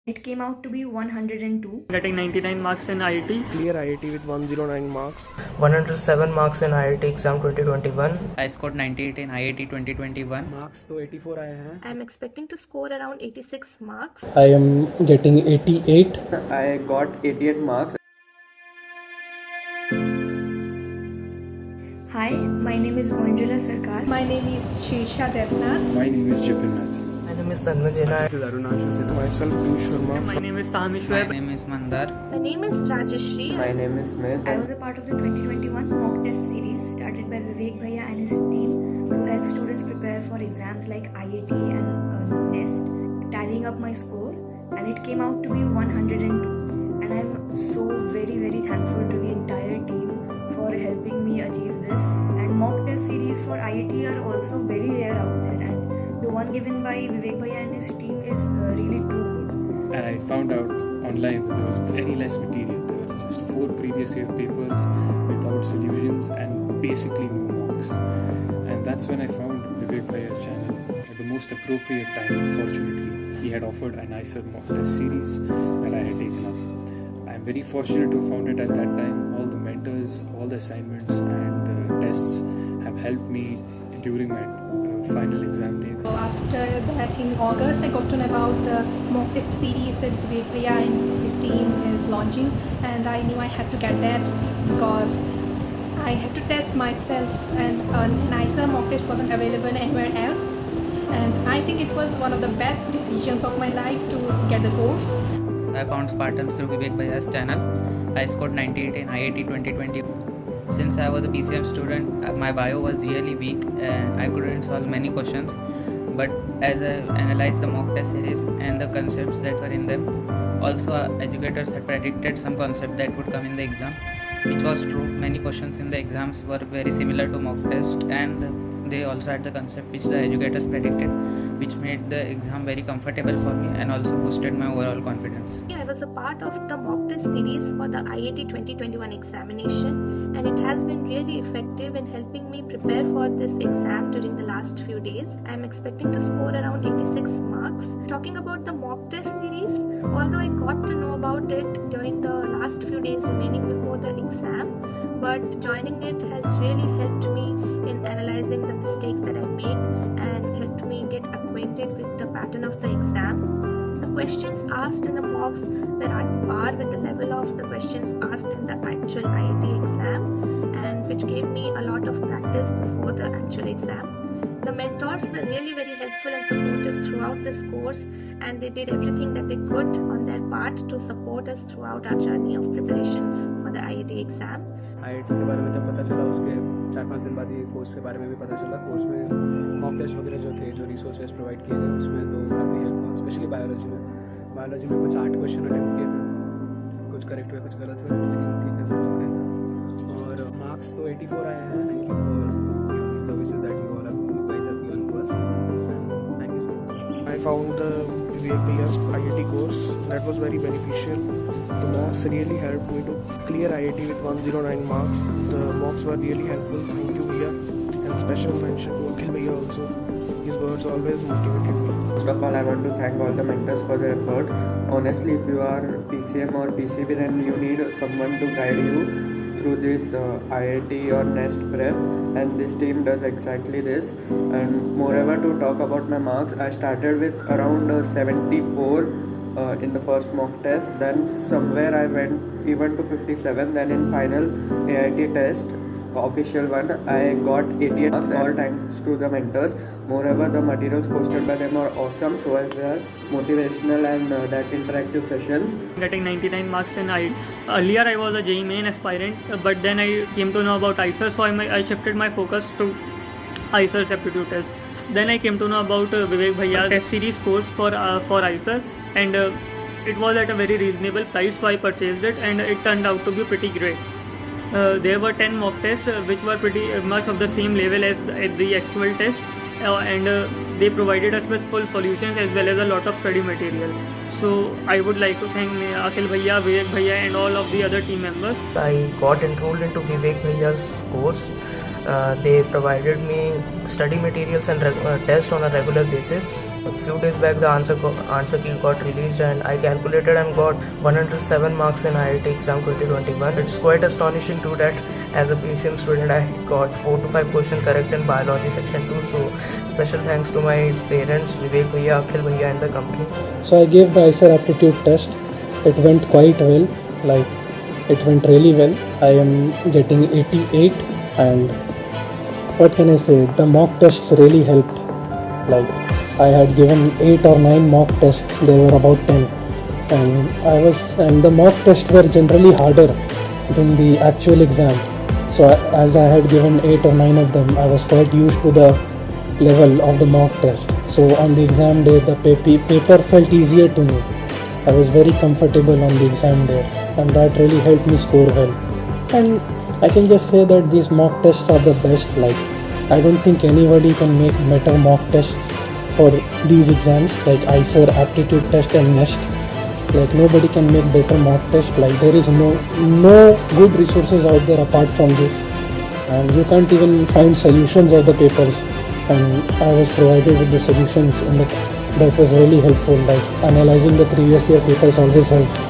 It came out to be 102. Getting 99 marks in IIT. Clear IIT with 109 marks. 107 marks in IIT exam 2021. I scored 98 in IIT 2021. Marks तो 84 आए हैं. I'm expecting to score around 86 marks. I am getting 88. I got 88 marks. Hi, my name is Manjula Sarkar. My name is Shirsha Devnath. My name is Jipin Mathi. My name is Tanmajena. This is Arunashu Sinha. Myself, Piyush Sharma. My name is Tahmish My Web. name is Mandar. My name is Rajashri. My name is Smith. I was a part of the 2021 mock test series started by Vivek Bhaiya and his team to help students prepare for exams like IIT and NEST, tallying up my score, and it came out to be 102. And I'm so very thankful to the entire team for helping me achieve this. And mock test series for IIT are also very rare out there, and the one given by Vivek Bhaiya and his team is really too good. And I found out online that there was very less material. There were just 4 previous year papers without solutions and basically no marks. And that's when I found Vivek Bhaiya's channel at the most appropriate time. Fortunately, he had offered an IISER mock test series that I had taken up. I'm very fortunate to have found it at that time. All the mentors, all the assignments and the tests have helped me during my final exam day. After that, in August, I got to know about the mock test series that Vivek Bhaiya and his team is launching, and I knew I had to get that because I had to test myself, and an NISER mock test wasn't available anywhere else. And I think it was one of the best decisions of my life to get the course. I found Spartans through Vivek Bhaiya's channel. I scored 98 in IIT 2020. Since I was a PCM student, my bio was really weak and I couldn't solve many questions. But as I analyzed the mock test series and the concepts that were in them, also educators had predicted some concept that would come in the exam, which was true. Many questions in the exams were very similar to mock test, and they also had the concept which the educators predicted, which made the exam very comfortable for me and also boosted my overall confidence. I was a part of the mock test series for the IIT 2021 examination, and it has been really effective in helping me prepare for this exam during the last few days. I am expecting to score around 86 marks. Talking about the mock test series, although I got to know about it during the last few days remaining before the exam, but joining it has really helped me in analyzing the mistakes that I make and helped me get acquainted with the pattern of the exam. The questions asked in the mocks that are on par with the level of the questions asked in the actual IIT exam, and which gave me a lot of practice before the actual exam. The mentors were really very helpful and supportive throughout this course, and they did everything that they could on their part to support us throughout our journey of preparation for the IIT exam. IIT के बारे में जब पता चला, उसके 4-5 दिन बाद ये कोर्स के बारे में भी पता चला. कोर्स में मॉक टेस्ट वगैरह जो थे, जो रिसोर्सेज प्रोवाइड किए गए, उसमें तो काफ़ी हेल्प हुआ. स्पेशली बायोलॉजी में कुछ 8 क्वेश्चन अटेम्प्ट किए थे. कुछ करेक्ट हुए, कुछ गलत हुए, लेकिन ठीक है, सब हो गए. और मार्क्स तो 84 आए हैं. Thank you for the services that you guys have given to us. Thank you so much. I found the Vivek Bhaiya's IIT course. That was very beneficial. The mocks really helped me to clear IIT with 109 marks. The mocks were really helpful. Thank you, Bhaiya. And special mention to Akhil Bhaiya also. His words always motivated me. First of all, I want to thank all the mentors for their efforts. Honestly, if you are PCM or PCB, then you need someone to guide you through this IIT or NEST prep, and this team does exactly this. And moreover, to talk about my marks, I started with around 74 in the first mock test, then somewhere I went even to 57, then in final AIT test, official one, I got 88 marks, all thanks to the mentors. Moreover, the materials posted by them are awesome, so as they are motivational and that interactive sessions. Getting 99 marks in IIT. Earlier I was a JEE main aspirant, but then I came to know about IISER, so I shifted my focus to IISER aptitude test. Then I came to know about Vivek Bhaiya's test series course for IISER, and it was at a very reasonable price, so I purchased it, and it turned out to be pretty great. There were 10 mock tests which were pretty much of the same level as the actual test, and they provided us with full solutions as well as a lot of study material. So I would like to thank Akhil Bhaiya, Vivek Bhaiya and all of the other team members. I got enrolled into Vivek Bhaiya's course They provided me study materials and tests on a regular basis. A few days back, the answer key got released, and I calculated and got 107 marks in IIT exam 2021. It's quite astonishing too that as a PCM student, I got 4 to 5 questions correct in biology section 2. So special thanks to my parents, Vivek bhaiya, Akhil bhaiya, and the company. So I gave the IISER aptitude test. It went quite well, it went really well. I am getting 88, and what can I say, the mock tests really helped. I had given 8 or 9 mock tests, they were about 10, and the mock tests were generally harder than the actual exam. So as I had given 8 or 9 of them, I was quite used to the level of the mock test. So on the exam day, the paper felt easier to me. I was very comfortable on the exam day, and that really helped me score well. And I can just say that these mock tests are the best. I don't think anybody can make better mock tests for these exams, like IISER, aptitude test and NEST. Nobody can make better mock tests. There is no good resources out there apart from this, and you can't even find solutions of the papers, and I was provided with the solutions, and that was really helpful. Analyzing the previous year papers always helps.